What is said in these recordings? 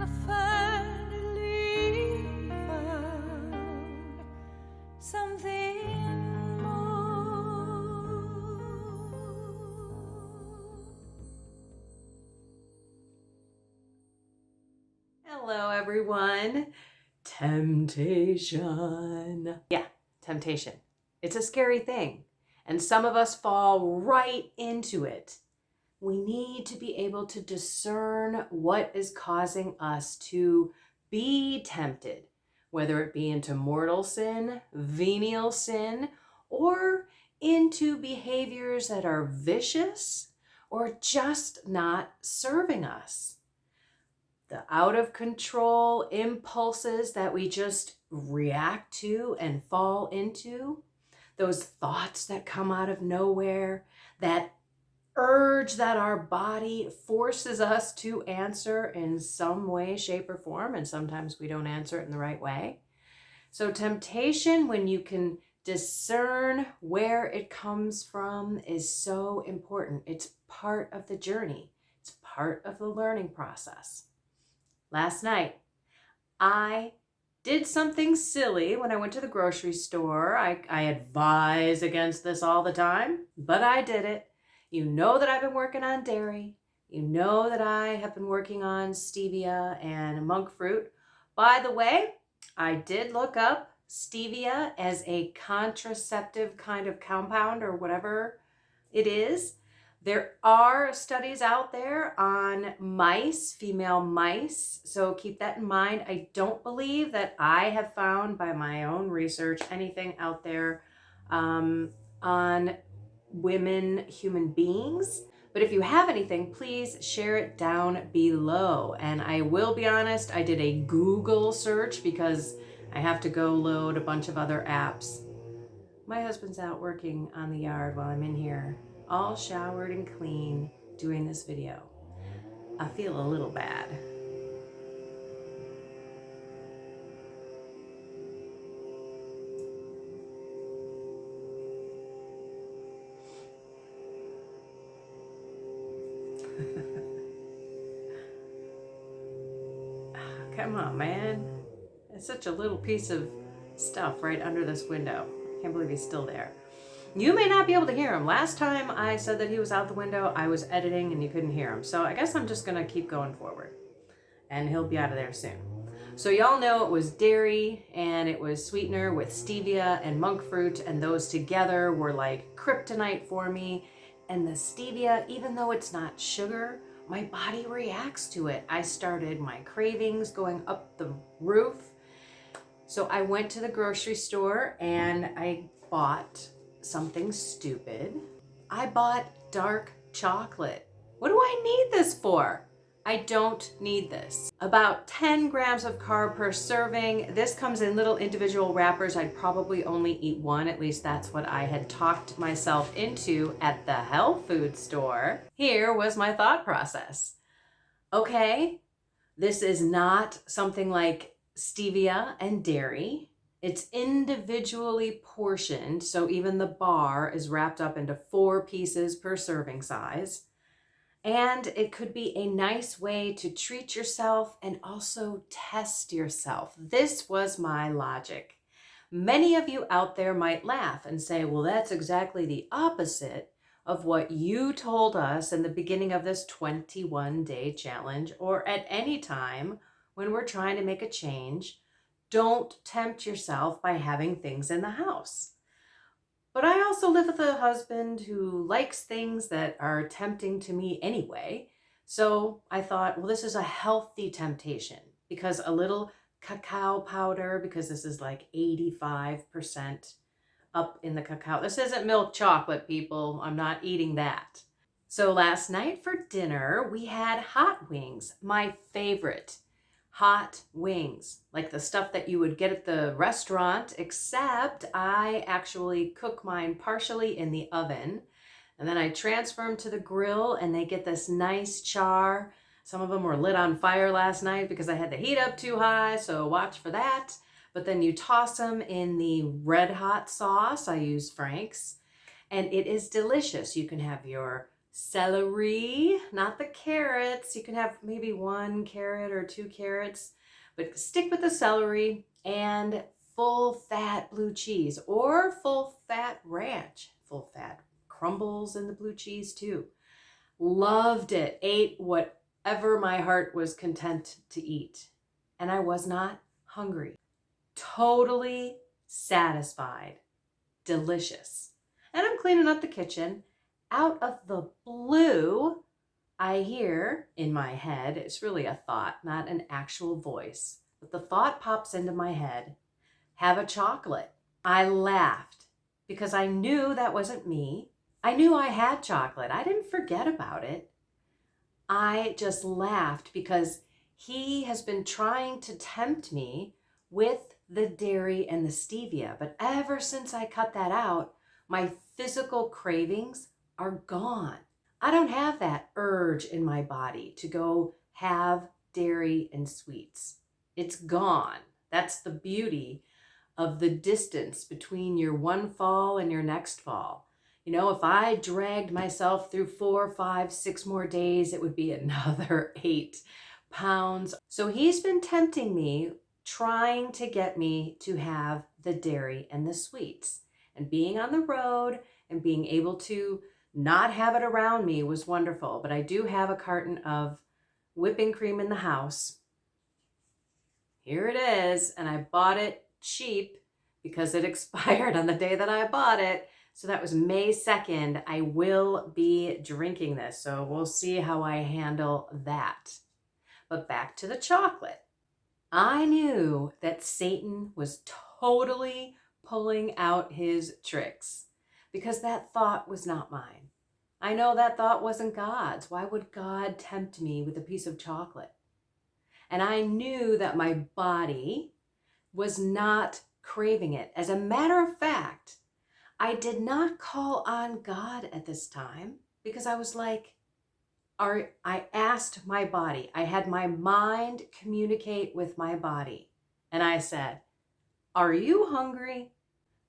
I finally found something more. Hello, everyone. Temptation. Yeah, temptation. It's a scary thing, and some of us fall right into it. We need to be able to discern what is causing us to be tempted, whether it be into mortal sin, venial sin, or into behaviors that are vicious or just not serving us. The out of control impulses that we just react to and fall into, those thoughts that come out of nowhere, that urge that our body forces us to answer in some way, shape, or form, and sometimes we don't answer it in the right way. So temptation, when you can discern where it comes from, is so important. It's part of the journey. It's part of the learning process. Last night, I did something silly when I went to the grocery store. I advise against this all the time, but I did it. You know that I've been working on dairy. You know that I have been working on stevia and monk fruit. By the way, I did look up stevia as a contraceptive kind of compound or whatever it is. There are studies out there on mice, female mice, so keep that in mind. I don't believe that I have found by my own research anything out there on women, human beings. But if you have anything, please share it down below. And I will be honest, I did a Google search because I have to go load a bunch of other apps. My husband's out working on the yard while I'm in here, all showered and clean, doing this video. I feel a little bad. Come on, man. It's such a little piece of stuff right under this window. Can't believe he's still there. You may not be able to hear him. Last time I said that he was out the window, I was editing and you couldn't hear him. So I guess I'm just going to keep going forward. And he'll be out of there soon. So y'all know it was dairy and it was sweetener with stevia and monk fruit, and those together were like kryptonite for me. And the stevia, even though it's not sugar, my body reacts to it. I started my cravings going up the roof. So I went to the grocery store and I bought something stupid. I bought dark chocolate. What do I need this for? I don't need this. About 10 grams of carb per serving. This comes in little individual wrappers. I'd probably only eat one. At least that's what I had talked myself into at the health food store. Here was my thought process. Okay, this is not something like stevia and dairy. It's individually portioned, so even the bar is wrapped up into 4 pieces per serving size. And it could be a nice way to treat yourself and also test yourself. This was my logic. Many of you out there might laugh and say, well, that's exactly the opposite of what you told us in the beginning of this 21-day challenge, or at any time when we're trying to make a change. Don't tempt yourself by having things in the house. But I also live with a husband who likes things that are tempting to me anyway. So I thought, well, this is a healthy temptation, because a little cacao powder, because this is like 85% up in the cacao. This isn't milk chocolate, people. I'm not eating that. So last night for dinner, we had hot wings, my favorite. Hot wings, like the stuff that you would get at the restaurant, except I actually cook mine partially in the oven, and then I transfer them to the grill and they get this nice char. Some of them were lit on fire last night because I had the heat up too high, so watch for that. But then you toss them in the red hot sauce. I use Frank's, and it is delicious. You can have your celery, not the carrots. You can have maybe 1 carrot or 2 carrots, but stick with the celery, and full fat blue cheese or full fat ranch, full fat crumbles in the blue cheese too. Loved it. Ate whatever my heart was content to eat. And I was not hungry. Totally satisfied. Delicious. And I'm cleaning up the kitchen. Out of the blue, I hear in my head, it's really a thought, not an actual voice, but the thought pops into my head, have a chocolate. I laughed because I knew that wasn't me. I knew I had chocolate. I didn't forget about it. I just laughed because he has been trying to tempt me with the dairy and the stevia. But ever since I cut that out, my physical cravings are gone. I don't have that urge in my body to go have dairy and sweets. It's gone. That's the beauty of the distance between your one fall and your next fall. You know, if I dragged myself through 4, 5, 6 more days, it would be another 8 pounds. So he's been tempting me, trying to get me to have the dairy and the sweets. And being on the road and being able to not have it around me was wonderful. But I do have a carton of whipping cream in the house. Here it is. And I bought it cheap because it expired on the day that I bought it. So that was May 2nd. I will be drinking this. So we'll see how I handle that. But back to the chocolate. I knew that Satan was totally pulling out his tricks because that thought was not mine. I know that thought wasn't God's. Why would God tempt me with a piece of chocolate? And I knew that my body was not craving it. As a matter of fact, I did not call on God at this time because I was like, I asked my body, I had my mind communicate with my body. And I said, are you hungry?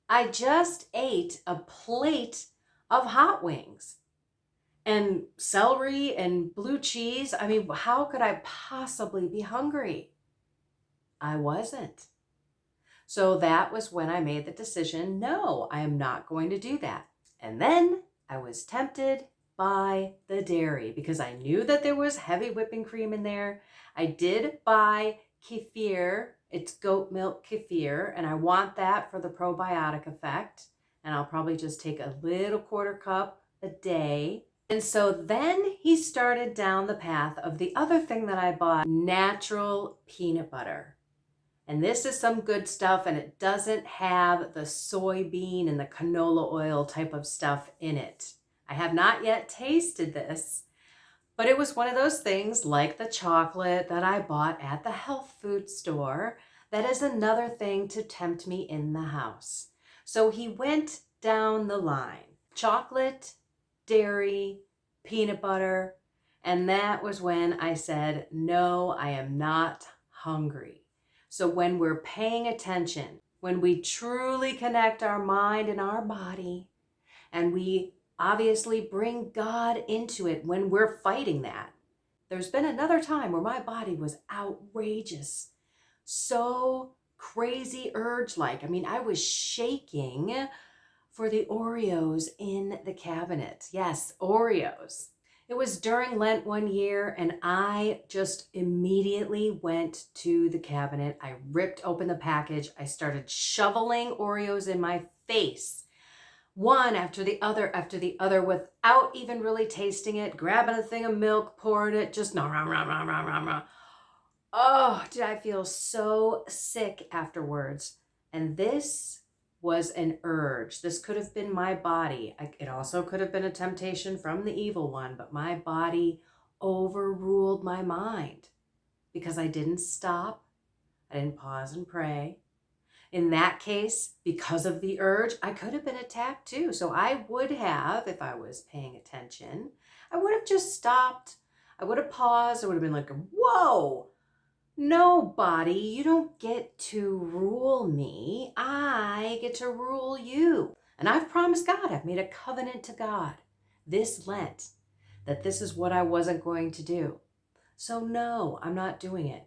I just ate a plate of hot wings and celery and blue cheese. I mean, how could I possibly be hungry? I wasn't. So that was when I made the decision, no, I am not going to do that. And then I was tempted by the dairy because I knew that there was heavy whipping cream in there. I did buy kefir. It's goat milk kefir, and I want that for the probiotic effect. And I'll probably just take a little 1/4 cup a day. And so then he started down the path of the other thing that I bought, natural peanut butter. And this is some good stuff, and it doesn't have the soybean and the canola oil type of stuff in it. I have not yet tasted this, but it was one of those things like the chocolate that I bought at the health food store. That is another thing to tempt me in the house. So he went down the line. Chocolate, dairy, peanut butter. And that was when I said, no, I am not hungry. So when we're paying attention, when we truly connect our mind and our body, and we obviously bring God into it when we're fighting that. There's been another time where my body was outrageous, so crazy urge-like. I mean, I was shaking for the Oreos in the cabinet. Yes, Oreos. It was during Lent one year, and I just immediately went to the cabinet. I ripped open the package. I started shoveling Oreos in my face, one after the other, without even really tasting it, grabbing a thing of milk, pouring it, just no, rah, rah, rah, rah, rah, rah. Oh, did I feel so sick afterwards. And this was an urge. This could have been my body. It also could have been a temptation from the evil one, but my body overruled my mind because I didn't stop. I didn't pause and pray. In that case, because of the urge, I could have been attacked too. So I would have, if I was paying attention, I would have just stopped. I would have paused. I would have been like, whoa, no, body, you don't get to rule me. I get to rule you. And I've promised God, I've made a covenant to God this Lent that this is what I wasn't going to do. So no, I'm not doing it.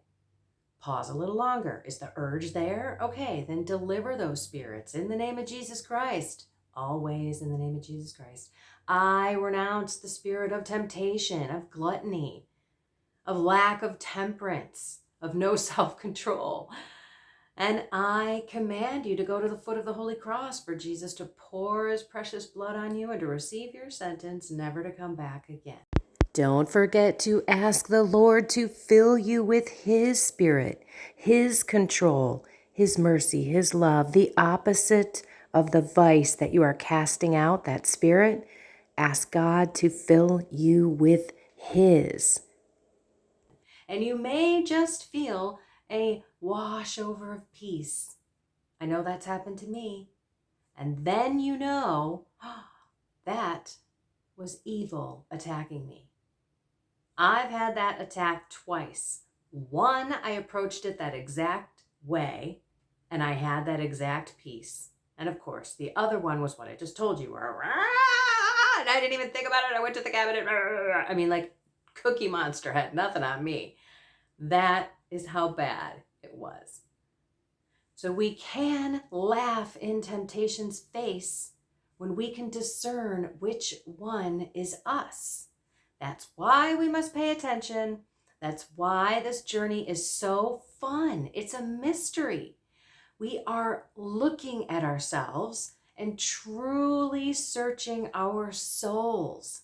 Pause a little longer. Is the urge there? Okay, then deliver those spirits in the name of Jesus Christ. Always in the name of Jesus Christ. I renounce the spirit of temptation, of gluttony, of lack of temperance, of no self-control. And I command you to go to the foot of the holy cross for Jesus to pour his precious blood on you and to receive your sentence, never to come back again. Don't forget to ask the Lord to fill you with his spirit, his control, his mercy, his love, the opposite of the vice that you are casting out, that spirit. Ask God to fill you with his. And you may just feel a wash over of peace. I know that's happened to me. And then you know, that was evil attacking me. I've had that attack twice. One, I approached it that exact way, and I had that exact peace. And of course, the other one was what I just told you. And I didn't even think about it. I went to the cabinet. I mean, like Cookie Monster had nothing on me. That is how bad it was. So we can laugh in temptation's face when we can discern which one is us. That's why we must pay attention. That's why this journey is so fun. It's a mystery. We are looking at ourselves and truly searching our souls.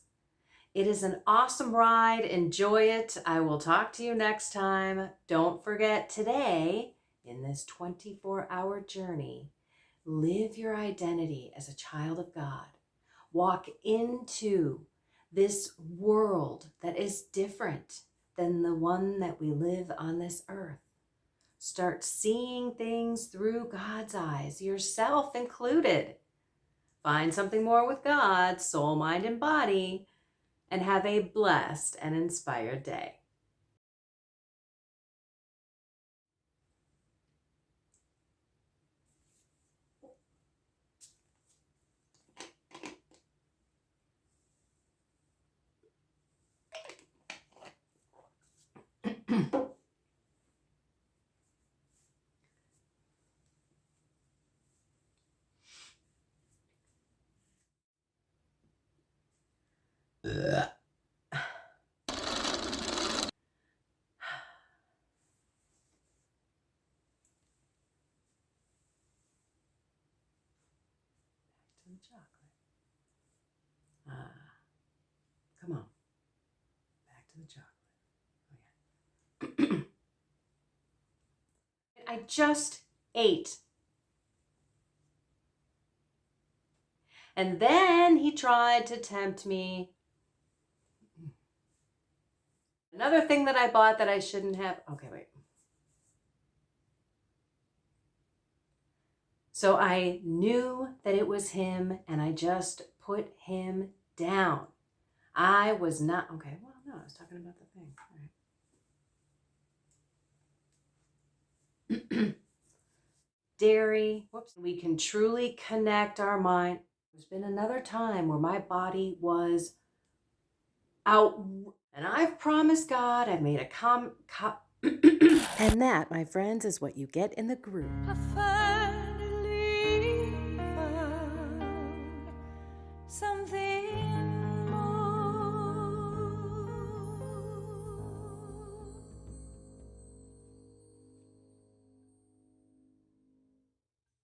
It is an awesome ride. Enjoy it. I will talk to you next time. Don't forget today, in this 24-hour journey, live your identity as a child of God. Walk into this world that is different than the one that we live on this earth. Start seeing things through God's eyes, yourself included. Find something more with God, soul, mind, and body, and have a blessed and inspired day. Some chocolate. Come on. Back to the chocolate. Oh, yeah. I just ate. And then he tried to tempt me. Another thing that I bought that I shouldn't have. Okay, wait. So I knew that it was him, and I just put him down. I was not, okay, well, no, I was talking about the thing. All right. Dairy, whoops. We can truly connect our mind. There's been another time where my body was out, and I've promised God, I've made a and that, my friends, is what you get in the group. I finally found something